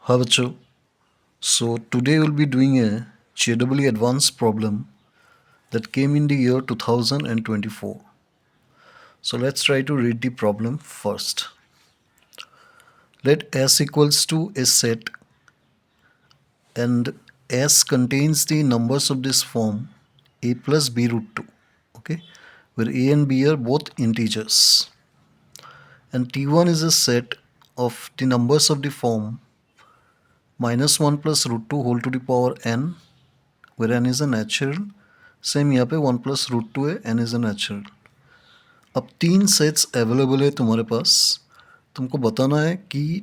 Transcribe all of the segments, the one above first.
Hi bachcho. So today we'll be doing a JEE advanced problem that came in the year 2024. So let's try to read the problem first. Let S equals to a set and S contains the numbers of this form a plus b root 2, okay, where a and b are both integers. And T1 is a set of the numbers of the form minus 1 plus root 2 whole to the power n, where n is a natural. Same यहाँ पे 1 plus root 2 है, n is a natural. अब 3 sets available है तुम्हारे पास. तुमको बताना है कि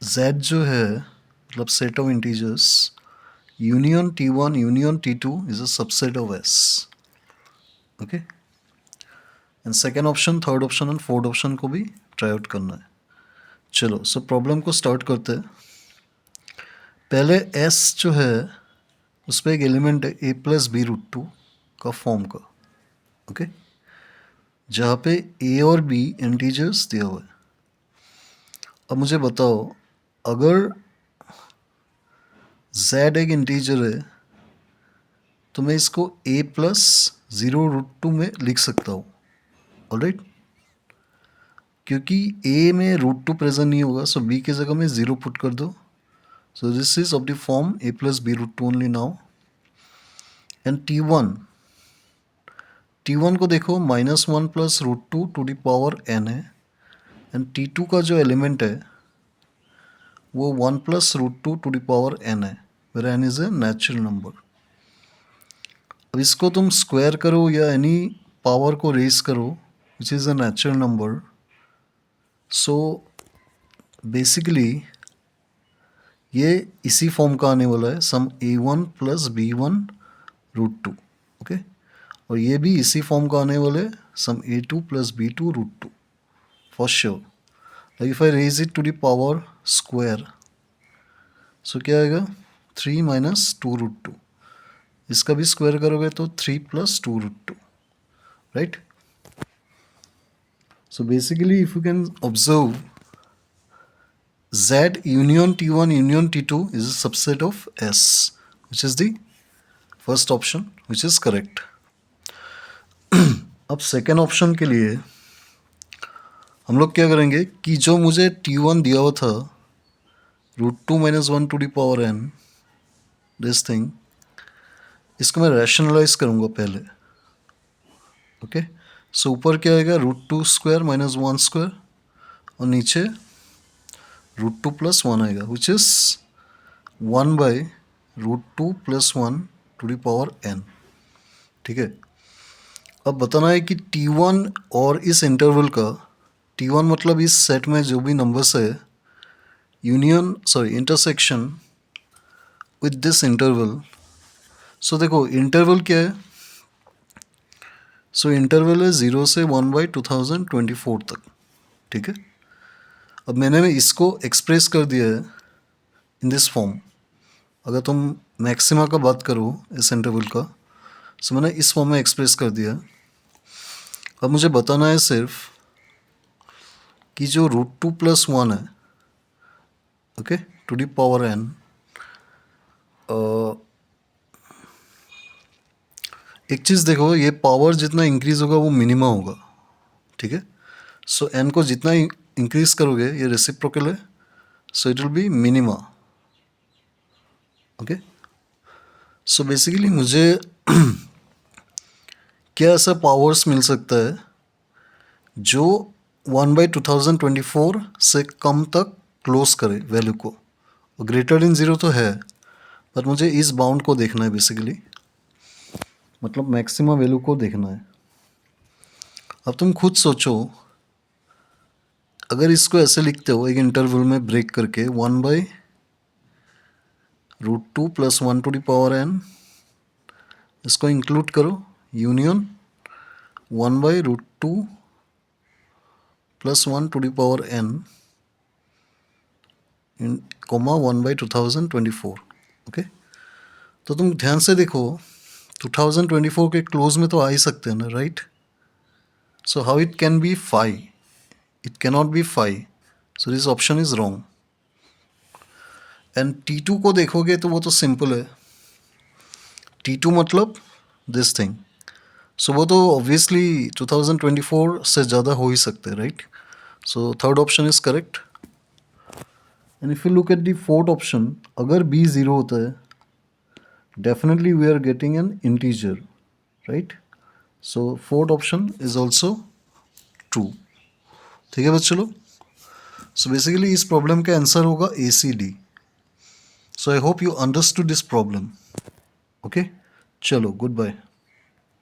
z जो है मतलब set of integers union T1 union T2 is a subset of S. Okay. And second option, third option and fourth option को भी ट्राई आउट करना है. चलो सो प्रॉब्लम को स्टार्ट करते हैं. पहले S जो है उस पर एक एलिमेंट है a प्लस बी रूट 2 का फॉर्म का. ओके. जहाँ पे a और b इंटीजर्स दिया हुआ है. अब मुझे बताओ, अगर z एक इंटीजर है तो मैं इसको a प्लस ज़ीरो रूट 2 में लिख सकता हूँ. ऑलराइट. क्योंकि a में रूट 2 प्रेजेंट नहीं होगा, सो b की जगह में 0 पुट कर दो. So this is of the form a plus B root 2 only now. And T1 को देखो, minus 1 plus root 2 to the power n है. एंड T2 का जो एलिमेंट है वो 1 plus root 2 to the power n है, where n is a natural number. अब इसको तुम स्क्वायर करो या एनी पावर को रेज करो which is a natural number. So basically ये इसी फॉर्म का आने वाला है, सम a1 plus b1 root 2. Okay. और ये भी इसी फॉर्म का आने वाला है, sum a2 plus b2 root 2 for sure. Like if I raise it to the power square, so क्या आएगा 3 माइनस 2 रूट 2. इसका भी स्क्वायर करोगे तो 3 plus 2 root 2. Right. So basically if you can observe, Z union T1 union T2 is a subset of S, which is the first option, which is correct. अब second option के लिए हम लोग क्या करेंगे कि जो मुझे T1 दिया हुआ था root 2 minus 1 to the power n, this thing, इसको मैं रैशनलाइज करूँगा पहले. ओके. सो ऊपर क्या आएगा, रूट 2 स्क्वायर माइनस 1 स्क्वायर, और नीचे रूट 2 प्लस 1 आएगा, which is 1 by root 2 plus 1 to the power n. ठीक है. अब बताना है कि T1 और इस इंटरवल का, T1 मतलब इस सेट में जो भी नंबर्स है, इंटरसेक्शन विद दिस इंटरवल. सो देखो इंटरवल क्या है. सो इंटरवल है 0 से 1 बाई 2024 तक. ठीक है. अब मैंने इसको एक्सप्रेस कर दिया है इन दिस फॉर्म. अगर तुम मैक्सिमा का बात करो इस इंटरवल का, सो मैंने इस फॉर्म में एक्सप्रेस कर दिया. अब मुझे बताना है सिर्फ कि जो रूट 2 प्लस 1 है, okay, to the power n, एक चीज़ देखो, ये पावर जितना इंक्रीज होगा वो मिनिमा होगा. ठीक है. सो n को जितना इंक्रीज करोगे, ये रेसिप्रोकल है, so it will be minima. Okay. So basically मुझे क्या ऐसा पावर्स मिल सकता है जो 1 बाई 2024 से कम तक क्लोज करे वैल्यू को. ग्रेटर देन 0 तो है, पर मुझे इस बाउंड को देखना है बेसिकली, मतलब मैक्सिमम वैल्यू को देखना है. अब तुम खुद सोचो, अगर इसको ऐसे लिखते हो एक इंटरवल में ब्रेक करके, 1 by root 2 plus 1 to the power n, इसको इंक्लूड करो, union 1 by root 2 plus 1 to the power n in comma 1 by 2024. Okay. तो तुम ध्यान से देखो, 2024 के क्लोज में तो आ ही सकते हैं ना, right. So how it can be 5? It cannot be 5. So this option is wrong. And T2 को देखोगे तो वो तो सिंपल है. T2 मतलब दिस थिंग. सो वो तो ऑब्वियसली 2024 से ज़्यादा हो ही सकते हैं, right? So third option is correct. And if you look at the fourth option, अगर बी ज़ीरो होता है definitely we are getting an integer, right? So fourth option is also true. ठीक है बच्चों लोग. सो बेसिकली इस problem का answer होगा ACD. So I hope you understood this problem. Okay, चलो गुड बाय.